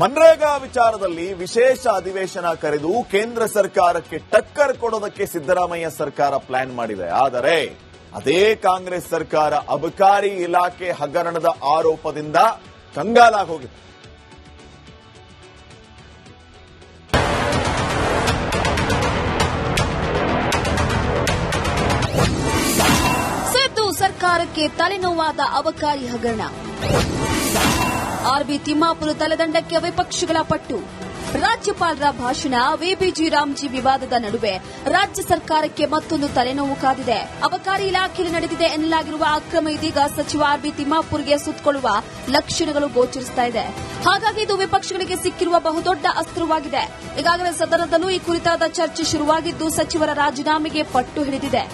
ಮನ್ರೇಗಾ ವಿಚಾರದಲ್ಲಿ ವಿಶೇಷ ಅಧಿವೇಶನ ಕರೆದು ಕೇಂದ್ರ ಸರ್ಕಾರಕ್ಕೆ ಟಕ್ಕರ್ ಕೊಡೋದಕ್ಕೆ ಸಿದ್ದರಾಮಯ್ಯ ಸರ್ಕಾರ ಪ್ಲಾನ್ ಮಾಡಿದೆ. ಆದರೆ ಅದೇ ಕಾಂಗ್ರೆಸ್ ಸರ್ಕಾರ ಅಬಕಾರಿ ಇಲಾಖೆ ಹಗರಣದ ಆರೋಪದಿಂದ ಕಂಗಾಲಾಗಿ ಹೋಗಿದೆ. ಸಿದ್ದು ಸರ್ಕಾರಕ್ಕೆ ತಲೆನೋವಾದ ಅಬಕಾರಿ ಹಗರಣ. ಆರ್ಬಿ ತಿಮ್ಮಾಪುರ ತಲೆದಂಡಕ್ಕೆ ವಿಪಕ್ಷಗಳ ಪಟ್ಟು. ರಾಜ್ಯಪಾಲರ ಭಾಷಣ, ವಿಬಿಜಿ ರಾಮ್ಜಿ ವಿವಾದದ ನಡುವೆ ರಾಜ್ಯ ಸರ್ಕಾರಕ್ಕೆ ಮತ್ತೊಂದು ತಲೆನೋವು ಕಾದಿದೆ. ಅಬಕಾರಿ ಇಲಾಖೆಯಲ್ಲಿ ನಡೆದಿದೆ ಎನ್ನಲಾಗಿರುವ ಅಕ್ರಮ ಇದೀಗ ಸಚಿವ ಆರ್ಬಿ ತಿಮ್ಮಾಪುರ್ಗೆ ಸುತ್ತಕೊಳ್ಳುವ ಲಕ್ಷಣಗಳು ಗೋಚರಿಸುತ್ತಾ ಇದೆ. ಹಾಗಾಗಿ ಇದು ವಿಪಕ್ಷಗಳಿಗೆ ಸಿಕ್ಕಿರುವ ಬಹುದೊಡ್ಡ ಅಸ್ತ್ರವಾಗಿದೆ. ಈಗಾಗಲೇ ಸದನದಲ್ಲೂ ಈ ಕುರಿತಾದ ಚರ್ಚೆ ಶುರುವಾಗಿದ್ದು ಸಚಿವರ ರಾಜೀನಾಮೆಗೆ ಪಟ್ಟು ಹಿಡಿದಿದೆ.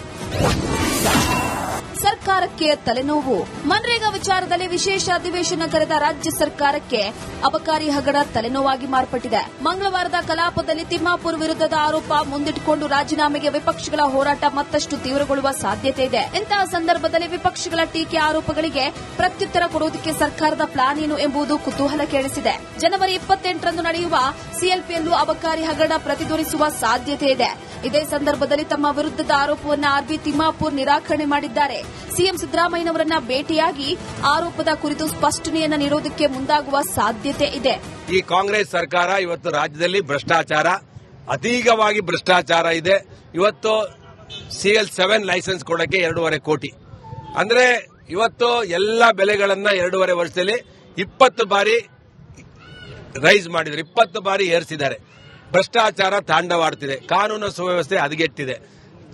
ಸರ್ಕಾರಕ್ಕೆ ತಲೆನೋವು. ಮನ್ರೇಗಾ ವಿಚಾರದಲ್ಲಿ ವಿಶೇಷ ಅಧಿವೇಶನ ಕರೆದ ರಾಜ್ಯ ಸರ್ಕಾರಕ್ಕೆ ಅಬಕಾರಿ ಹಗರಣ ತಲೆನೋವಾಗಿ ಮಾರ್ಪಟ್ಟಿದೆ. ಮಂಗಳವಾರದ ಕಲಾಪದಲ್ಲಿ ತಿಮ್ಮಾಪುರ್ ವಿರುದ್ಧದ ಆರೋಪ ಮುಂದಿಟ್ಟುಕೊಂಡು ರಾಜೀನಾಮೆಗೆ ವಿಪಕ್ಷಗಳ ಹೋರಾಟ ಮತ್ತಷ್ಟು ತೀವ್ರಗೊಳ್ಳುವ ಸಾಧ್ಯತೆ ಇದೆ. ಇಂತಹ ಸಂದರ್ಭದಲ್ಲಿ ವಿಪಕ್ಷಗಳ ಟೀಕೆ ಆರೋಪಗಳಿಗೆ ಪ್ರತ್ಯುತ್ತರ ಕೊಡುವುದಕ್ಕೆ ಸರ್ಕಾರದ ಪ್ಲಾನ್ ಏನು ಎಂಬುದು ಕುತೂಹಲ ಕೇಳಿಸಿದೆ. ಜನವರಿ 28ರಂದು ನಡೆಯುವ ಸಿಎಲ್ಪಿಯಲ್ಲೂ ಅಬಕಾರಿ ಹಗರಣ ಪ್ರತಿಧ್ವನಿಸುವ ಸಾಧ್ಯತೆ ಇದೆ. ಇದೇ ಸಂದರ್ಭದಲ್ಲಿ ತಮ್ಮ ವಿರುದ್ಧದ ಆರೋಪವನ್ನು ಆರ್ಬಿ ತಿಮ್ಮಾಪುರ್ ನಿರಾಕರಣೆ ಮಾಡಿದ್ದಾರೆ. ಸಿಎಂ ಸಿದ್ದರಾಮಯ್ಯನವರನ್ನ ಭೇಟಿಯಾಗಿ ಆರೋಪದ ಕುರಿತು ಸ್ಪಷ್ಟನೆಯನ್ನ ನೀಡೋದಕ್ಕೆ ಮುಂದಾಗುವ ಸಾಧ್ಯತೆ ಇದೆ. ಈ ಕಾಂಗ್ರೆಸ್ ಸರ್ಕಾರ ಇವತ್ತು ರಾಜ್ಯದಲ್ಲಿ ಭ್ರಷ್ಟಾಚಾರ, ಅತೀಗವಾಗಿ ಭ್ರಷ್ಟಾಚಾರ ಇದೆ. ಇವತ್ತು CL7 ಲೈಸೆನ್ಸ್ ಕೊಡಕ್ಕೆ 2.5 ಕೋಟಿ. ಅಂದ್ರೆ ಇವತ್ತು ಎಲ್ಲ ಬೆಲೆಗಳನ್ನ 2.5 ವರ್ಷದಲ್ಲಿ 20 ಬಾರಿ ರೈಸ್ ಮಾಡಿದ್ದಾರೆ, 20 ಬಾರಿ ಏರಿಸಿದ್ದಾರೆ. ಭ್ರಷ್ಟಾಚಾರ ತಾಂಡವಾಡ್ತಿದೆ, ಕಾನೂನು ಸುವ್ಯವಸ್ಥೆ ಹದಗೆಟ್ಟಿದೆ.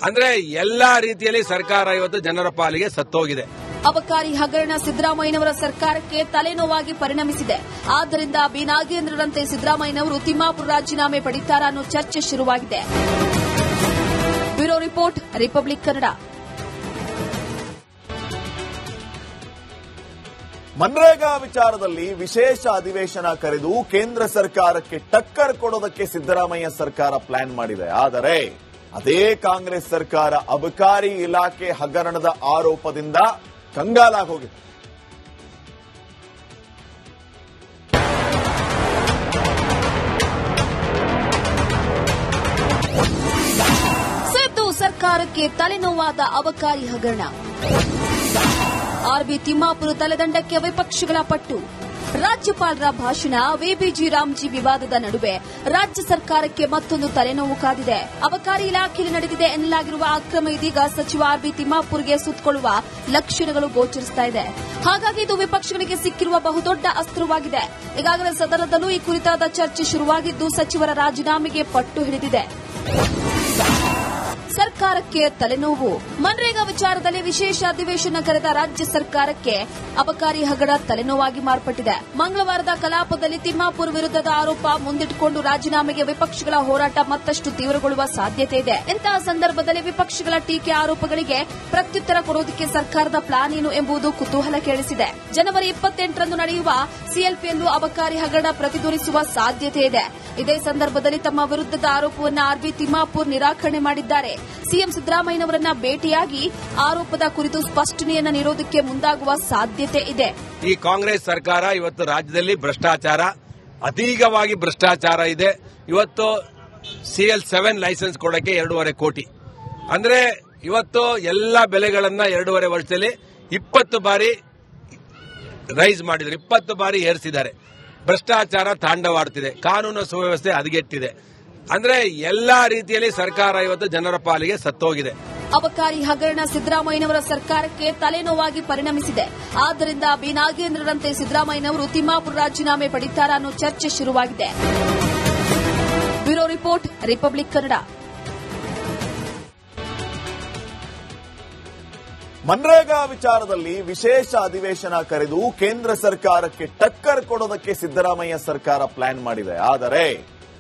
ಅಂದ್ರೆ ಎಲ್ಲಾ ರೀತಿಯಲ್ಲಿ ಸರ್ಕಾರ ಇವತ್ತು ಜನರ ಪಾಲಿಗೆ ಸತ್ತೋಗಿದೆ. ಅಬಕಾರಿ ಹಗರಣ ಸಿದ್ದರಾಮಯ್ಯನವರ ಸರ್ಕಾರಕ್ಕೆ ತಲೆನೋವಾಗಿ ಪರಿಣಮಿಸಿದೆ. ಆದ್ದರಿಂದ ಬಿ ನಾಗೇಂದ್ರರಂತೆ ಸಿದ್ದರಾಮಯ್ಯನವರು ತಿಮ್ಮಾಪುರ ರಾಜೀನಾಮೆ ಪಡೆಯುತ್ತಾರಾ ಅನ್ನೋ ಚರ್ಚೆ ಶುರುವಾಗಿದೆ. Bureau report, republic Kannada. MNREGA ವಿಚಾರದಲ್ಲಿ ವಿಶೇಷ ಅಧಿವೇಶನ ಕರೆದು ಕೇಂದ್ರ ಸರ್ಕಾರಕ್ಕೆ ಟಕ್ಕರ್ ಕೊಡೋದಕ್ಕೆ ಸಿದ್ದರಾಮಯ್ಯ ಸರ್ಕಾರ ಪ್ಲಾನ್ ಮಾಡಿದೆ. ಆದರೆ ಅದೇ ಕಾಂಗ್ರೆಸ್ ಸರ್ಕಾರ ಅಬಕಾರಿ ಇಲಾಖೆ ಹಗರಣದ ಆರೋಪದಿಂದ ಕಂಗಾಲಾಗಿ ಹೋಗಿದೆ. ಸಿದ್ದು ಸರ್ಕಾರಕ್ಕೆ ತಲೆನೋವಾದ ಅಬಕಾರಿ ಹಗರಣ. ಆರ್ಬಿ ತಿಮ್ಮಾಪುರ ತಲೆದಂಡಕ್ಕೆ ವಿಪಕ್ಷಗಳ ಪಟ್ಟು. ರಾಜ್ಯಪಾಲರ ಭಾಷಣ, ವಿಬಿಜಿ ರಾಮ್ಜಿ ವಿವಾದದ ನಡುವೆ ರಾಜ್ಯ ಸರ್ಕಾರಕ್ಕೆ ಮತ್ತೊಂದು ತಲೆನೋವು ಕಾದಿದೆ. ಅಬಕಾರಿ ಇಲಾಖೆಯಲ್ಲಿ ನಡೆದಿದೆ ಎನ್ನಲಾಗಿರುವ ಅಕ್ರಮ ಇದೀಗ ಸಚಿವ ಆರ್ಬಿ ತಿಮ್ಮಾಪುರ್ಗೆ ಸುತ್ತಕೊಳ್ಳುವ ಲಕ್ಷಣಗಳು ಗೋಚರಿಸುತ್ತಾ ಇದೆ. ಹಾಗಾಗಿ ಇದು ವಿಪಕ್ಷಗಳಿಗೆ ಸಿಕ್ಕಿರುವ ಬಹುದೊಡ್ಡ ಅಸ್ತ್ರವಾಗಿದೆ. ಈಗಾಗಲೇ ಸದನದಲ್ಲೂ ಈ ಕುರಿತಾದ ಚರ್ಚೆ ಶುರುವಾಗಿದ್ದು ಸಚಿವರ ರಾಜೀನಾಮೆಗೆ ಪಟ್ಟು ಹಿಡಿದಿದೆ. ಸರ್ಕಾರಕ್ಕೆ ತಲೆನೋವು. ಮನ್ರೇಗಾ ವಿಚಾರದಲ್ಲಿ ವಿಶೇಷ ಅಧಿವೇಶನ ಕರೆದ ರಾಜ್ಯ ಸರ್ಕಾರಕ್ಕೆ ಅಬಕಾರಿ ಹಗರಣ ತಲೆನೋವಾಗಿ ಮಾರ್ಪಟ್ಟಿದೆ. ಮಂಗಳವಾರದ ಕಲಾಪದಲ್ಲಿ ತಿಮ್ಮಾಪುರ್ ವಿರುದ್ಧದ ಆರೋಪ ಮುಂದಿಟ್ಟುಕೊಂಡು ರಾಜೀನಾಮೆಗೆ ವಿಪಕ್ಷಗಳ ಹೋರಾಟ ಮತ್ತಷ್ಟು ತೀವ್ರಗೊಳ್ಳುವ ಸಾಧ್ಯತೆ ಇದೆ. ಇಂತಹ ಸಂದರ್ಭದಲ್ಲಿ ವಿಪಕ್ಷಗಳ ಟೀಕೆ ಆರೋಪಗಳಿಗೆ ಪ್ರತ್ಯುತ್ತರ ಕೊಡುವುದಕ್ಕೆ ಸರ್ಕಾರದ ಪ್ಲಾನ್ ಏನು ಎಂಬುದು ಕುತೂಹಲ ಕೇಳಿಸಿದೆ. ಜನವರಿ 28ರಂದು ನಡೆಯುವ ಸಿಎಲ್ಪಿಯಲ್ಲೂ ಅಬಕಾರಿ ಹಗರಣ ಪ್ರತಿಧ್ವನಿಸುವ ಸಾಧ್ಯತೆ ಇದೆ. ಇದೇ ಸಂದರ್ಭದಲ್ಲಿ ತಮ್ಮ ವಿರುದ್ಧದ ಆರೋಪವನ್ನು ಆರ್ಬಿ ತಿಮ್ಮಾಪುರ್ ನಿರಾಕರಣೆ ಮಾಡಿದ್ದಾರೆ. ಸಿಎಂ ಸಿದ್ದರಾಮಯ್ಯನವರನ್ನ ಭೇಟಿಯಾಗಿ ಆರೋಪದ ಕುರಿತು ಸ್ಪಷ್ಟನೆಯನ್ನ ನೀಡೋದಕ್ಕೆ ಮುಂದಾಗುವ ಸಾಧ್ಯತೆ ಇದೆ. ಈ ಕಾಂಗ್ರೆಸ್ ಸರ್ಕಾರ ಇವತ್ತು ರಾಜ್ಯದಲ್ಲಿ ಭ್ರಷ್ಟಾಚಾರ, ಅತೀಗವಾಗಿ ಭ್ರಷ್ಟಾಚಾರ ಇದೆ. ಇವತ್ತು CL7 ಲೈಸೆನ್ಸ್ ಕೊಡಕ್ಕೆ 2.5 ಕೋಟಿ. ಅಂದ್ರೆ ಇವತ್ತು ಎಲ್ಲ ಬೆಲೆಗಳನ್ನ 2.5 ವರ್ಷದಲ್ಲಿ 20 ಬಾರಿ ರೈಸ್ ಮಾಡಿದ್ದಾರೆ, 20 ಬಾರಿ ಏರಿಸಿದ್ದಾರೆ. ಭ್ರಷ್ಟಾಚಾರ ತಾಂಡವಾಡ್ತಿದೆ, ಕಾನೂನು ಸುವ್ಯವಸ್ಥೆ ಹದಗೆಟ್ಟಿದೆ. ಅಂದ್ರೆ ಎಲ್ಲಾ ರೀತಿಯಲ್ಲಿ ಸರ್ಕಾರ ಇವತ್ತು ಜನರ ಪಾಲಿಗೆ ಸತ್ತೋಗಿದೆ. ಅಬಕಾರಿ ಹಗರಣ ಸಿದ್ದರಾಮಯ್ಯನವರ ಸರ್ಕಾರಕ್ಕೆ ತಲೆನೋವಾಗಿ ಪರಿಣಮಿಸಿದೆ. ಆದ್ದರಿಂದ ಬಿ ನಾಗೇಂದ್ರರಂತೆ ಸಿದ್ದರಾಮಯ್ಯನವರು ತಿಮ್ಮಾಪುರ ರಾಜೀನಾಮೆ ಪಡೆಯುತ್ತಾರಾ ಅನ್ನೋ ಚರ್ಚೆ ಶುರುವಾಗಿದೆ. Bureau report, republic Kannada. MNREGA ವಿಚಾರದಲ್ಲಿ ವಿಶೇಷ ಅಧಿವೇಶನ ಕರೆದು ಕೇಂದ್ರ ಸರ್ಕಾರಕ್ಕೆ ಟಕ್ಕರ್ ಕೊಡೋದಕ್ಕೆ ಸಿದ್ದರಾಮಯ್ಯ ಸರ್ಕಾರ ಪ್ಲಾನ್ ಮಾಡಿದೆ. ಆದರೆ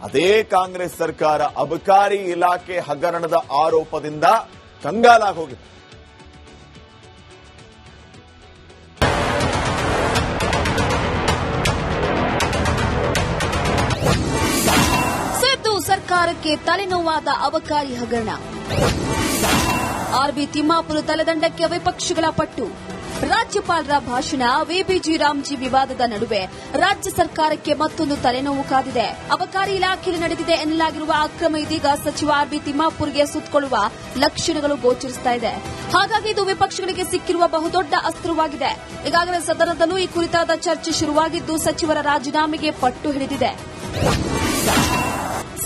ಅದೇ ಕಾಂಗ್ರೆಸ್ ಸರ್ಕಾರ ಅಬಕಾರಿ ಇಲಾಖೆ ಹಗರಣದ ಆರೋಪದಿಂದ ಕಂಗಾಲಾಗಿ ಹೋಗಿದೆ. ಸಿದ್ದು ಸರ್ಕಾರಕ್ಕೆ ತಲೆನೋವಾದ ಅಬಕಾರಿ ಹಗರಣ. ಆರ್ಬಿ ತಿಮ್ಮಾಪುರ ತಲೆದಂಡಕ್ಕೆ ವಿಪಕ್ಷಗಳ ಪಟ್ಟು. ರಾಜ್ಯಪಾಲರ ಭಾಷಣ, ವಿಬಿಜಿ ರಾಮ್ಜಿ ವಿವಾದದ ನಡುವೆ ರಾಜ್ಯ ಸರ್ಕಾರಕ್ಕೆ ಮತ್ತೊಂದು ತಲೆನೋವು ಕಾದಿದೆ. ಅಬಕಾರಿ ಇಲಾಖೆಯಲ್ಲಿ ನಡೆದಿದೆ ಎನ್ನಲಾಗಿರುವ ಅಕ್ರಮ ಇದೀಗ ಸಚಿವ ಆರ್ಬಿ ತಿಮ್ಮಾಪುರ್ಗೆ ಸುತ್ತಕೊಳ್ಳುವ ಲಕ್ಷಣಗಳು ಗೋಚರಿಸುತ್ತಾ ಇದೆ. ಹಾಗಾಗಿ ಇದು ವಿಪಕ್ಷಗಳಿಗೆ ಸಿಕ್ಕಿರುವ ಬಹುದೊಡ್ಡ ಅಸ್ತ್ರವಾಗಿದೆ. ಈಗಾಗಲೇ ಸದನದಲ್ಲೂ ಈ ಕುರಿತಾದ ಚರ್ಚೆ ಶುರುವಾಗಿದ್ದು ಸಚಿವರ ರಾಜೀನಾಮೆಗೆ ಪಟ್ಟು ಹಿಡಿದಿದೆ.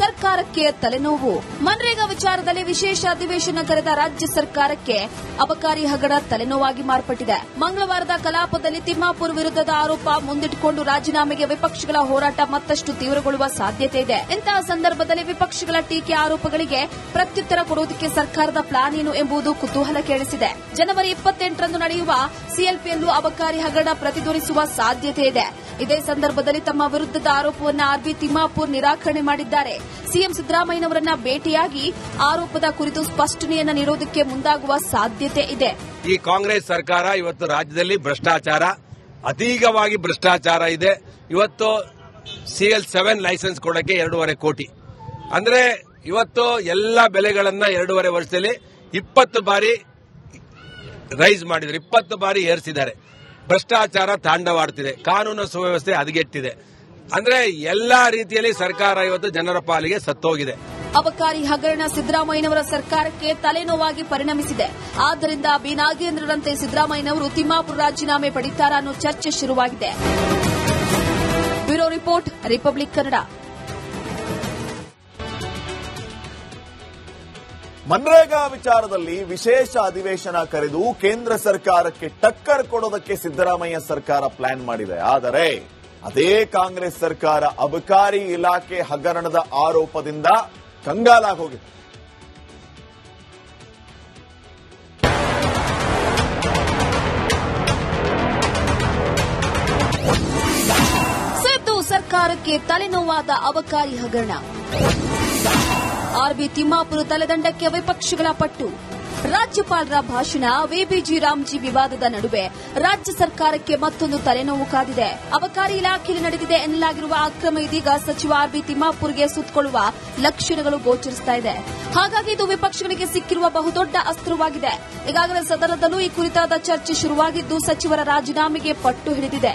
ಸರ್ಕಾರಕ್ಕೆ ತಲೆನೋವು. ಮನ್ರೇಗಾ ವಿಚಾರದಲ್ಲಿ ವಿಶೇಷ ಅಧಿವೇಶನ ಕರೆದ ರಾಜ್ಯ ಸರ್ಕಾರಕ್ಕೆ ಅಬಕಾರಿ ಹಗರಣ ತಲೆನೋವಾಗಿ ಮಾರ್ಪಟ್ಟಿದೆ. ಮಂಗಳವಾರದ ಕಲಾಪದಲ್ಲಿ ತಿಮ್ಮಾಪುರ್ ವಿರುದ್ಧದ ಆರೋಪ ಮುಂದಿಟ್ಟುಕೊಂಡು ರಾಜೀನಾಮೆಗೆ ವಿಪಕ್ಷಗಳ ಹೋರಾಟ ಮತ್ತಷ್ಟು ತೀವ್ರಗೊಳ್ಳುವ ಸಾಧ್ಯತೆ ಇದೆ. ಇಂತಹ ಸಂದರ್ಭದಲ್ಲಿ ವಿಪಕ್ಷಗಳ ಟೀಕೆ ಆರೋಪಗಳಿಗೆ ಪ್ರತ್ಯುತ್ತರ ಕೊಡುವುದಕ್ಕೆ ಸರ್ಕಾರದ ಪ್ಲಾನ್ ಏನು ಎಂಬುದು ಕುತೂಹಲ ಕೆರಳಿಸಿದೆ. ಜನವರಿ 28ರಂದು ನಡೆಯುವ ಸಿಎಲ್ಪಿಯಲ್ಲೂ ಅಬಕಾರಿ ಹಗರಣ ಪ್ರತಿಧ್ವನಿಸುವ ಸಾಧ್ಯತೆ ಇದೆ. ಇದೇ ಸಂದರ್ಭದಲ್ಲಿ ತಮ್ಮ ವಿರುದ್ಧದ ಆರೋಪವನ್ನು ಆರ್ಬಿ ತಿಮ್ಮಾಪುರ್ ನಿರಾಕರಣೆ ಮಾಡಿದ್ದಾರೆ. ಸಿಎಂ ಸಿದ್ದರಾಮಯ್ಯನವರನ್ನ ಭೇಟಿಯಾಗಿ ಆರೋಪದ ಕುರಿತು ಸ್ಪಷ್ಟನೆಯನ್ನು ನೀಡುವುದಕ್ಕೆ ಮುಂದಾಗುವ ಸಾಧ್ಯತೆ ಇದೆ. ಈ ಕಾಂಗ್ರೆಸ್ ಸರ್ಕಾರ ಇವತ್ತು ರಾಜ್ಯದಲ್ಲಿ ಭ್ರಷ್ಟಾಚಾರ, ಅತೀಗವಾಗಿ ಭ್ರಷ್ಟಾಚಾರ ಇದೆ. ಇವತ್ತು CL7 ಲೈಸೆನ್ಸ್ ಕೊಡಕ್ಕೆ 2.5 ಕೋಟಿ. ಅಂದ್ರೆ ಇವತ್ತು ಎಲ್ಲ ಬೆಲೆಗಳನ್ನ 2.5 ವರ್ಷದಲ್ಲಿ 20 ಬಾರಿ ರೈಸ್ ಮಾಡಿದ್ದಾರೆ, 20 ಬಾರಿ ಏರಿಸಿದ್ದಾರೆ. ಭ್ರಷ್ಟಾಚಾರ ತಾಂಡವಾಡ್ತಿದೆ, ಕಾನೂನು ಸುವ್ಯವಸ್ಥೆ ಹದಗೆಟ್ಟಿದೆ. ಅಂದ್ರೆ ಎಲ್ಲಾ ರೀತಿಯಲ್ಲಿ ಸರ್ಕಾರ ಇವತ್ತು ಜನರ ಪಾಲಿಗೆ ಸತ್ತೋಗಿದೆ. ಅಬಕಾರಿ ಹಗರಣ ಸಿದ್ದರಾಮಯ್ಯನವರ ಸರ್ಕಾರಕ್ಕೆ ತಲೆನೋವಾಗಿ ಪರಿಣಮಿಸಿದೆ. ಆದ್ದರಿಂದ ಬಿ ನಾಗೇಂದ್ರರಂತೆ ಸಿದ್ದರಾಮಯ್ಯನವರು ತಿಮ್ಮಾಪುರ್ ರಾಜೀನಾಮೆ ಪಡಿತಾರಾ ಅನ್ನೋ ಚರ್ಚೆ ಶುರುವಾಗಿದೆ. Bureau report, republic Kannada. MNREGA ವಿಚಾರದಲ್ಲಿ ವಿಶೇಷ ಅಧಿವೇಶನ ಕರೆದು ಕೇಂದ್ರ ಸರ್ಕಾರಕ್ಕೆ ಟಕ್ಕರ್ ಕೊಡೋದಕ್ಕೆ ಸಿದ್ದರಾಮಯ್ಯ ಸರ್ಕಾರ ಪ್ಲಾನ್ ಮಾಡಿದೆ. ಆದರೆ ಅದೇ ಕಾಂಗ್ರೆಸ್ ಸರ್ಕಾರ ಅಬಕಾರಿ ಇಲಾಖೆ ಹಗರಣದ ಆರೋಪದಿಂದ ಕಂಗಾಲಾಗೋಗಿದೆ. ಸಿದ್ದು ಸರ್ಕಾರಕ್ಕೆ ತಲೆನೋವಾದ ಅಬಕಾರಿ ಹಗರಣ. ಆರ್ಬಿ ತಿಮ್ಮಾಪುರ್ ತಲೆದಂಡಕ್ಕೆ ವಿಪಕ್ಷಗಳ ಪಟ್ಟು. ರಾಜ್ಯಪಾಲರ ಭಾಷಣ, ವಿಬಿಜಿ ರಾಮ್ಜಿ ವಿವಾದದ ನಡುವೆ ರಾಜ್ಯ ಸರ್ಕಾರಕ್ಕೆ ಮತ್ತೊಂದು ತಲೆನೋವು ಕಾದಿದೆ. ಅಬಕಾರಿ ಇಲಾಖೆಯಲ್ಲಿ ನಡೆದಿದೆ ಎನ್ನಲಾಗಿರುವ ಅಕ್ರಮ ಇದೀಗ ಸಚಿವ ಆರ್ಬಿ ತಿಮ್ಮಾಪುರ್ಗೆ ಸುತ್ತಕೊಳ್ಳುವ ಲಕ್ಷಣಗಳು ಗೋಚರಿಸುತ್ತಾ ಇದೆ. ಹಾಗಾಗಿ ಇದು ವಿಪಕ್ಷಗಳಿಗೆ ಸಿಕ್ಕಿರುವ ಬಹುದೊಡ್ಡ ಅಸ್ತ್ರವಾಗಿದೆ. ಈಗಾಗಲೇ ಸದನದಲ್ಲೂ ಈ ಕುರಿತಾದ ಚರ್ಚೆ ಶುರುವಾಗಿದ್ದು ಸಚಿವರ ರಾಜೀನಾಮೆಗೆ ಪಟ್ಟು ಹಿಡಿದಿದೆ.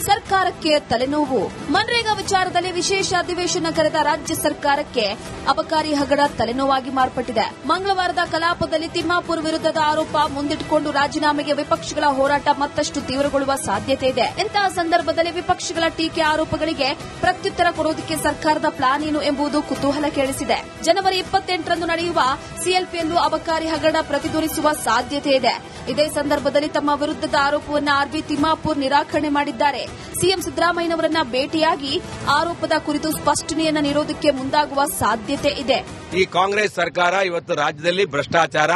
ಸರ್ಕಾರಕ್ಕೆ ತಲೆನೋವು. ಮನ್ರೇಗಾ ವಿಚಾರದಲ್ಲಿ ವಿಶೇಷ ಅಧಿವೇಶನ ಕರೆದ ರಾಜ್ಯ ಸರ್ಕಾರಕ್ಕೆ ಅಬಕಾರಿ ಹಗರಣ ತಲೆನೋವಾಗಿ ಮಾರ್ಪಟ್ಟಿದೆ. ಮಂಗಳವಾರದ ಕಲಾಪದಲ್ಲಿ ತಿಮ್ಮಾಪುರ್ ವಿರುದ್ಧದ ಆರೋಪ ಮುಂದಿಟ್ಟುಕೊಂಡು ರಾಜೀನಾಮೆಗೆ ವಿಪಕ್ಷಗಳ ಹೋರಾಟ ಮತ್ತಷ್ಟು ತೀವ್ರಗೊಳ್ಳುವ ಸಾಧ್ಯತೆ ಇದೆ. ಇಂತಹ ಸಂದರ್ಭದಲ್ಲಿ ವಿಪಕ್ಷಗಳ ಟೀಕೆ ಆರೋಪಗಳಿಗೆ ಪ್ರತ್ಯುತ್ತರ ಕೊಡುವುದಕ್ಕೆ ಸರ್ಕಾರದ ಪ್ಲಾನ್ ಏನು ಎಂಬುದು ಕುತೂಹಲ ಕೆರಳಿಸಿದೆ. ಜನವರಿ 28ರಂದು ನಡೆಯುವ ಸಿಎಲ್ಪಿಯಲ್ಲೂ ಅಬಕಾರಿ ಹಗರಣ ಪ್ರತಿಧ್ವನಿಸುವ ಸಾಧ್ಯತೆ ಇದೆ. ಇದೇ ಸಂದರ್ಭದಲ್ಲಿ ತಮ್ಮ ವಿರುದ್ಧದ ಆರೋಪವನ್ನು ಆರ್ಬಿ ತಿಮ್ಮಾಪುರ್ ನಿರಾಕರಣೆ ಮಾಡಿದ್ದಾರೆ. ಸಿಎಂ ಸಿದ್ದರಾಮಯ್ಯನವರನ್ನ ಭೇಟಿಯಾಗಿ ಆರೋಪದ ಕುರಿತು ಸ್ಪಷ್ಟನೆಯನ್ನು ನೀಡುವುದಕ್ಕೆ ಮುಂದಾಗುವ ಸಾಧ್ಯತೆ ಇದೆ. ಈ ಕಾಂಗ್ರೆಸ್ ಸರ್ಕಾರ ಇವತ್ತು ರಾಜ್ಯದಲ್ಲಿ ಭ್ರಷ್ಟಾಚಾರ,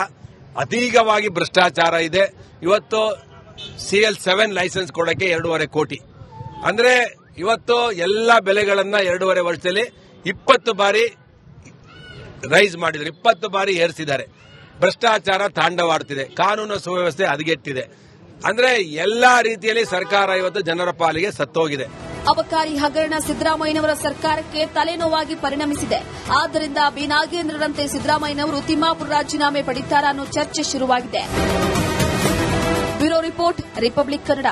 ಅತೀಗವಾಗಿ ಭ್ರಷ್ಟಾಚಾರ ಇದೆ. ಇವತ್ತು CL7 ಲೈಸೆನ್ಸ್ ಕೊಡಕ್ಕೆ 2.5 ಕೋಟಿ. ಅಂದ್ರೆ ಇವತ್ತು ಎಲ್ಲ ಬೆಲೆಗಳನ್ನ 2.5 ವರ್ಷದಲ್ಲಿ 20 ಬಾರಿ ರೈಸ್ ಮಾಡಿದ್ದಾರೆ, 20 ಬಾರಿ ಏರಿಸಿದ್ದಾರೆ. ಭ್ರಷ್ಟಾಚಾರ ತಾಂಡವಾಡ್ತಿದೆ, ಕಾನೂನು ಸುವ್ಯವಸ್ಥೆ ಹದಗೆಟ್ಟಿದೆ. ಅಂದ್ರೆ ಎಲ್ಲಾ ರೀತಿಯಲ್ಲಿ ಸರ್ಕಾರ ಇವತ್ತು ಜನರ ಪಾಲಿಗೆ ಸತ್ತೋಗಿದೆ. ಅಬಕಾರಿ ಹಗರಣ ಸಿದ್ದರಾಮಯ್ಯನವರ ಸರ್ಕಾರಕ್ಕೆ ತಲೆನೋವಾಗಿ ಪರಿಣಮಿಸಿದೆ. ಆದ್ದರಿಂದ ಬಿ ನಾಗೇಂದ್ರರಂತೆ ಸಿದ್ದರಾಮಯ್ಯನವರು ತಿಮ್ಮಾಪುರ್ ರಾಜೀನಾಮೆ ಪಡಿತಾರಾ ಅನ್ನೋ ಚರ್ಚೆ ಶುರುವಾಗಿದೆ. Bureau report, republic Kannada.